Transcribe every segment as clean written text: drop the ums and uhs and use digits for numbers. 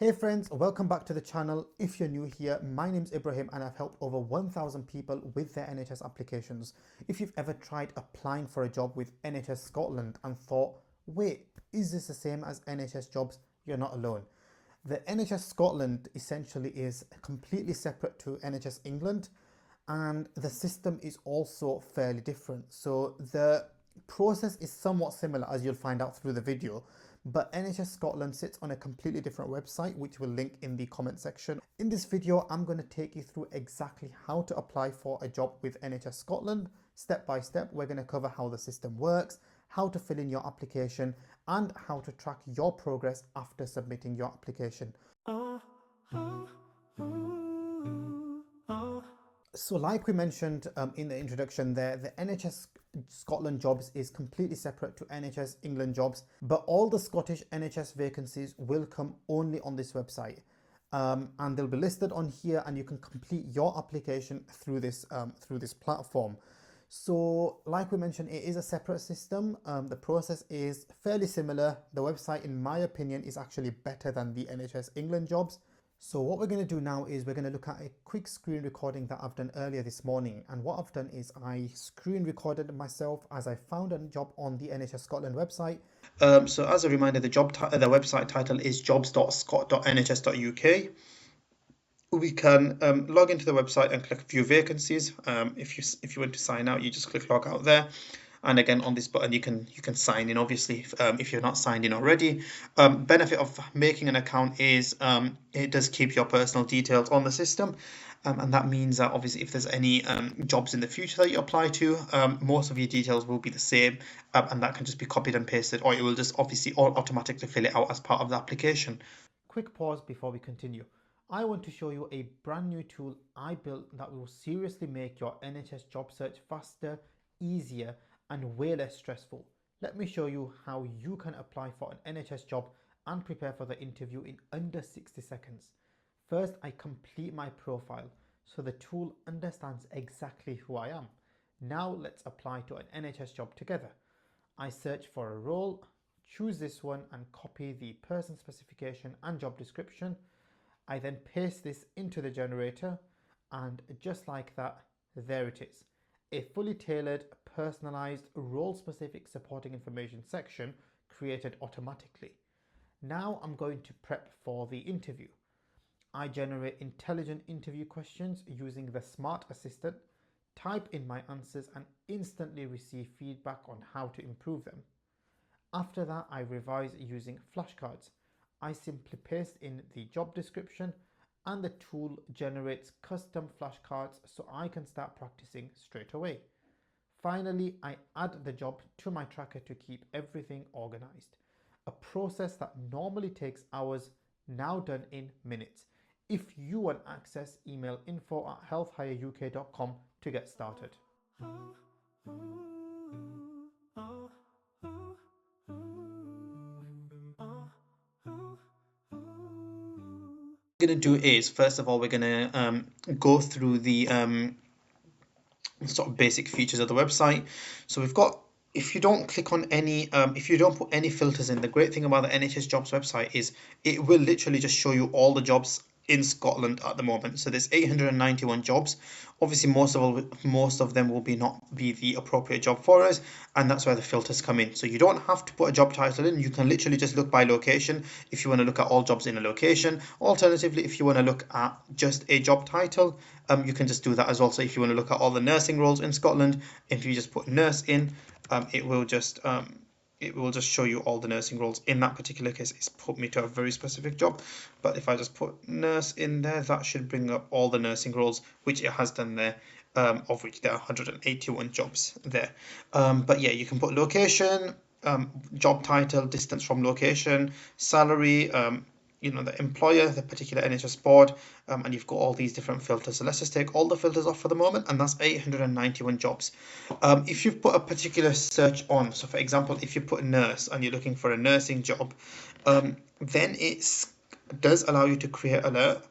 Hey friends, welcome back to the channel. If you're new here, my name's Ibrahim and I've helped over 1,000 people with their NHS applications. If you've ever tried applying for a job with NHS Scotland and thought, wait, is this the same as NHS Jobs? You're not alone. The NHS Scotland essentially is completely separate to NHS England, and the system is also fairly different. So the process is somewhat similar, as you'll find out through the video, but NHS Scotland sits on a completely different website, which we'll link in the comment section. In this video, I'm going to take you through exactly how to apply for a job with NHS Scotland. Step by step, we're going to cover how the system works, how to fill in your application, and how to track your progress after submitting your application. So like we mentioned in the introduction there, the NHS Scotland jobs is completely separate to NHS England jobs, but all the Scottish NHS vacancies will come only on this website. And they'll be listed on here, and you can complete your application through this platform. So like we mentioned, it is a separate system. The process is fairly similar. The website, in my opinion, is actually better than the NHS England jobs. So what we're going to do now is we're going to look at a quick screen recording that I've done earlier this morning. And what I've done is I screen recorded myself as I found a job on the NHS Scotland website. So as a reminder, the website title is jobs.scot.nhs.uk. We can log into the website and click view vacancies. If you want to sign out, you just click log out there. And again, on this button, you can sign in, obviously, if you're not signed in already. Benefit of making an account is it does keep your personal details on the system. And that means that obviously if there's any jobs in the future that you apply to, most of your details will be the same, and that can just be copied and pasted, or it will just obviously automatically fill it out as part of the application. Quick pause before we continue. I want to show you a brand new tool I built that will seriously make your NHS job search faster, easier, and way less stressful. Let me show you how you can apply for an NHS job and prepare for the interview in under 60 seconds. First, I complete my profile so the tool understands exactly who I am. Now let's apply to an NHS job together. I search for a role, choose this one and copy the person specification and job description. I then paste this into the generator, and just like that, there it is. A fully tailored, personalized, role-specific supporting information section created automatically. Now I'm going to prep for the interview. I generate intelligent interview questions using the Smart Assistant, type in my answers and instantly receive feedback on how to improve them. After that, I revise using flashcards. I simply paste in the job description and the tool generates custom flashcards so I can start practicing straight away. Finally, I add the job to my tracker to keep everything organized. A process that normally takes hours, now done in minutes. If you want access, email info@healthhireuk.com to get started. What we're going to do is, first of all, we're going to go through the sort of basic features of the website. So we've got, if you don't click on any, if you don't put any filters in, the great thing about the NHS Jobs website is it will literally just show you all the jobs in Scotland at the moment. So there's 891 jobs. Obviously, most of them will not be the appropriate job for us, and that's where the filters come in. So you don't have to put a job title in. You can literally just look by location if you want to look at all jobs in a location. Alternatively, if you want to look at just a job title, you can just do that as well. So if you want to look at all the nursing roles in Scotland, if you just put nurse in, it will just show you all the nursing roles. In that particular case, it's put me to a very specific job, but if I just put nurse in there, that should bring up all the nursing roles, which it has done there, of which there are 181 jobs there. But yeah, you can put location, job title, distance from location, salary, the employer, the particular NHS board, and you've got all these different filters. So let's just take all the filters off for the moment, and that's 891 jobs. If you've put a particular search on, so for example, if you put nurse and you're looking for a nursing job, then it does allow you to create alert.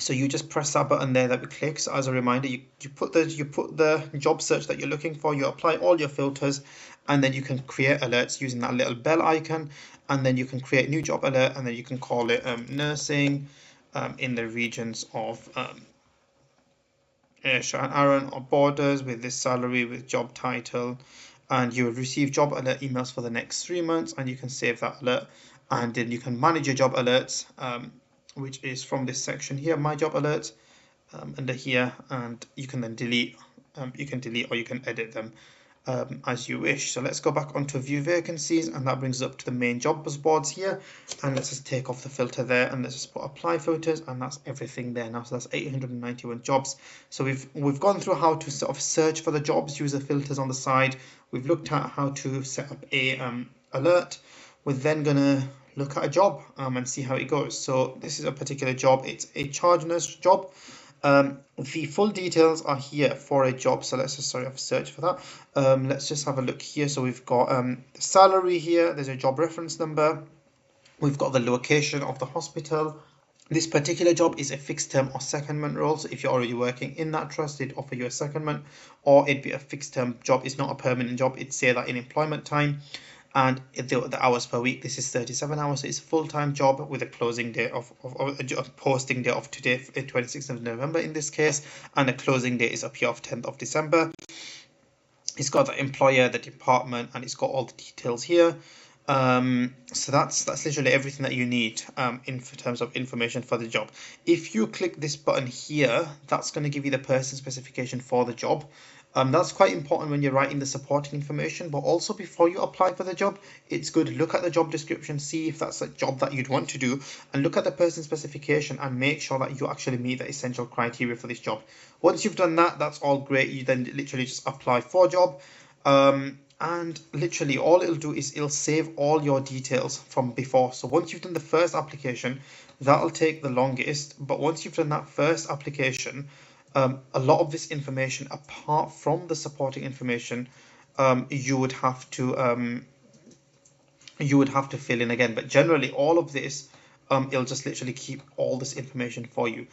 So you just press that button there that we click. So as a reminder, you put the job search that you're looking for, you apply all your filters, and then you can create alerts using that little bell icon, and then you can create new job alert, and then you can call it nursing in the regions of Ayrshire and Arran or borders with this salary with job title, and you will receive job alert emails for the next 3 months, and you can save that alert, and then you can manage your job alerts, which is from this section here, my job alerts, under here, and you can then delete. You can delete or you can edit them as you wish. So let's go back onto view vacancies, and that brings us up to the main job boards here, and let's just take off the filter there, and let's just put apply filters, and that's everything there now. So that's 891 jobs. So we've gone through how to sort of search for the jobs, use the filters on the side. We've looked at how to set up a alert. We're then gonna look at a job and see how it goes. So this is a particular job. It's a charge nurse job. The full details are here for a job, so let's just I've searched for that. Let's just have a look here. So we've got the salary here, there's a job reference number, we've got the location of the hospital. This particular job is a fixed term or secondment role, so if you're already working in that trust, they'd offer you a secondment, or it'd be a fixed term job. It's not a permanent job, it'd say that in employment time. And the hours per week, this is 37 hours, so it's a full-time job with a closing date of a posting date of today, 26th of November in this case, and a closing date is up here of 10th of December. It's got the employer, the department, and it's got all the details here. So that's literally everything that you need in terms of information for the job. If you click this button here, that's going to give you the person specification for the job. That's quite important when you're writing the supporting information, but also before you apply for the job, it's good to look at the job description, see if that's a job that you'd want to do, and look at the person specification and make sure that you actually meet the essential criteria for this job. Once you've done that, that's all great. You then literally just apply for job. And literally all it'll do is it'll save all your details from before. So once you've done the first application, that'll take the longest, but once you've done that first application, a lot of this information, apart from the supporting information, you would have to fill in again. But generally, all of this, it'll just literally keep all this information for you.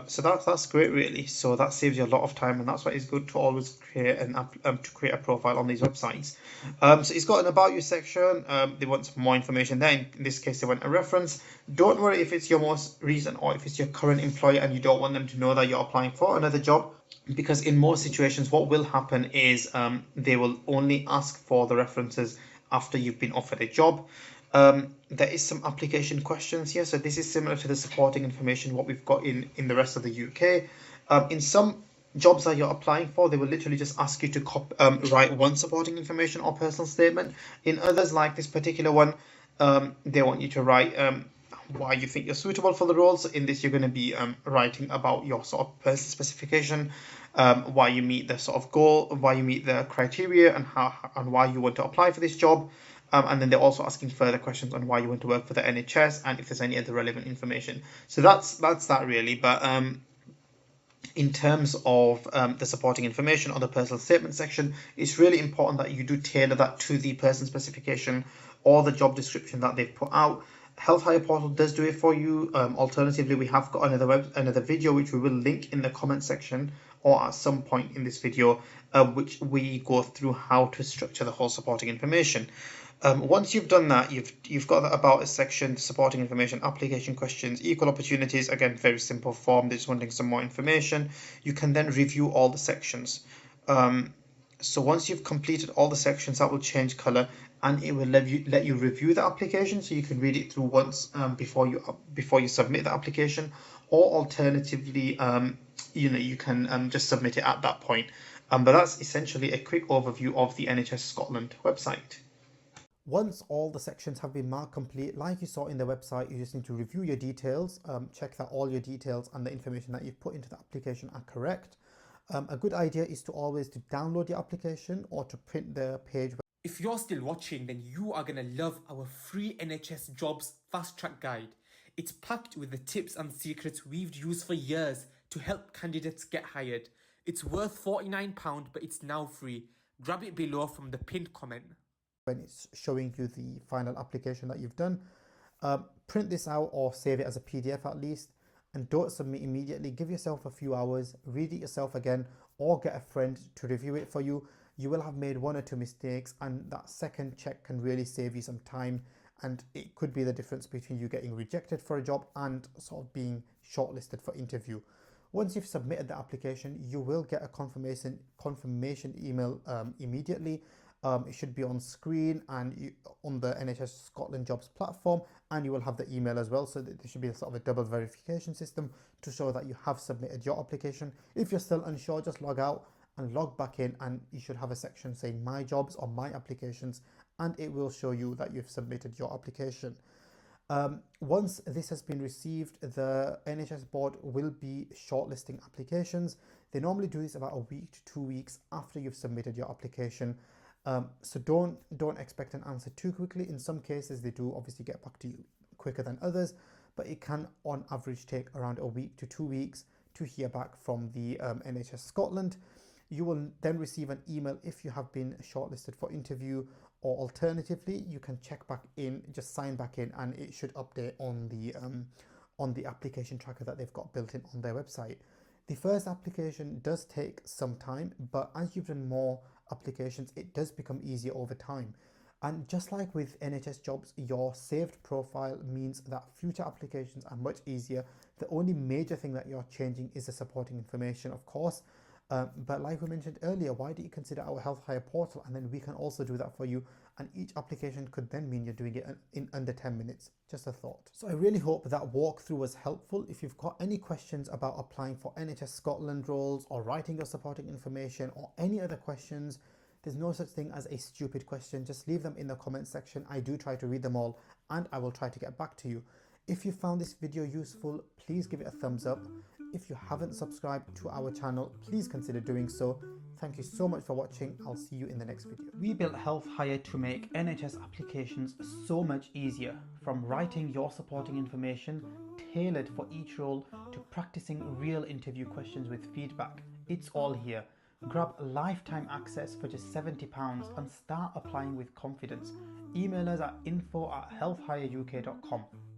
So that's great, really. So that saves you a lot of time, and that's why it's good to always create a profile on these websites. So it's got an about you section. They want some more information there. In this case, they want a reference. Don't worry if it's your most recent or if it's your current employer and you don't want them to know that you're applying for another job, because in most situations, what will happen is they will only ask for the references after you've been offered a job. There is some application questions here, so this is similar to the supporting information what we've got in the rest of the UK. In some jobs that you're applying for, they will literally just ask you to write one supporting information or personal statement. In others, like this particular one, they want you to write why you think you're suitable for the role. So in this, you're going to be writing about your sort of personal specification, why you meet the sort of goal, why you meet the criteria, and why you want to apply for this job. And then they're also asking further questions on why you want to work for the NHS and if there's any other relevant information. So that's that really. But in terms of the supporting information or the personal statement section, it's really important that you do tailor that to the person specification or the job description that they've put out. Health Hire Portal does do it for you. Alternatively, we have got another video which we will link in the comment section or at some point in this video, which we go through how to structure the whole supporting information. Once you've done that, you've got the about us section, supporting information, application questions, equal opportunities. Again, very simple form. They're just wanting some more information. You can then review all the sections. So once you've completed all the sections, that will change color, and it will let you review the application, so you can read it through once before you submit the application, or alternatively, you can just submit it at that point. But that's essentially a quick overview of the NHS Scotland website. Once all the sections have been marked complete, like you saw in the website, you just need to review your details, check that all your details and the information that you've put into the application are correct. A good idea is to always download your application or to print the page. If you're still watching, then you are going to love our free NHS Jobs Fast Track Guide. It's packed with the tips and secrets we've used for years to help candidates get hired. It's worth £49, but it's now free. Grab it below from the pinned comment. When it's showing you the final application that you've done, print this out or save it as a PDF at least, and don't submit immediately. Give yourself a few hours, read it yourself again, or get a friend to review it for you. you will have made one or two mistakes, and that second check can really save you some time, and it could be the difference between you getting rejected for a job and sort of being shortlisted for interview. Once you've submitted the application, you will get a confirmation email immediately. It should be on screen and on the NHS Scotland Jobs platform, and you will have the email as well. So that there should be a sort of a double verification system to show that you have submitted your application. If you're still unsure, just log out and log back in, and you should have a section saying My Jobs or My Applications, and it will show you that you've submitted your application. Once this has been received, the NHS board will be shortlisting applications. They normally do this about a week to 2 weeks after you've submitted your application. So don't expect an answer too quickly. In some cases, they do obviously get back to you quicker than others, but it can on average take around a week to 2 weeks to hear back from the NHS Scotland. You will then receive an email if you have been shortlisted for interview, or alternatively, you can check back in, just sign back in, and it should update on the application tracker that they've got built in on their website. The first application does take some time, but as you've done more applications, it does become easier over time. And just like with NHS Jobs, your saved profile means that future applications are much easier. The only major thing that you're changing is the supporting information, of course. But like we mentioned earlier, why do you consider our Health Hire portal, and then we can also do that for you, and each application could then mean you're doing it in under 10 minutes. Just a thought. So I really hope that walkthrough was helpful. If you've got any questions about applying for NHS Scotland roles, or writing your supporting information, or any other questions, there's no such thing as a stupid question. Just leave them in the comment section. I do try to read them all, and I will try to get back to you. If you found this video useful, please give it a thumbs up. If you haven't subscribed to our channel, please consider doing so. Thank you so much for watching. I'll see you in the next video. We built Health Hire to make NHS applications so much easier, from writing your supporting information tailored for each role to practicing real interview questions with feedback. It's all here. Grab lifetime access for just £70 and start applying with confidence. Email us at info@healthhireuk.com.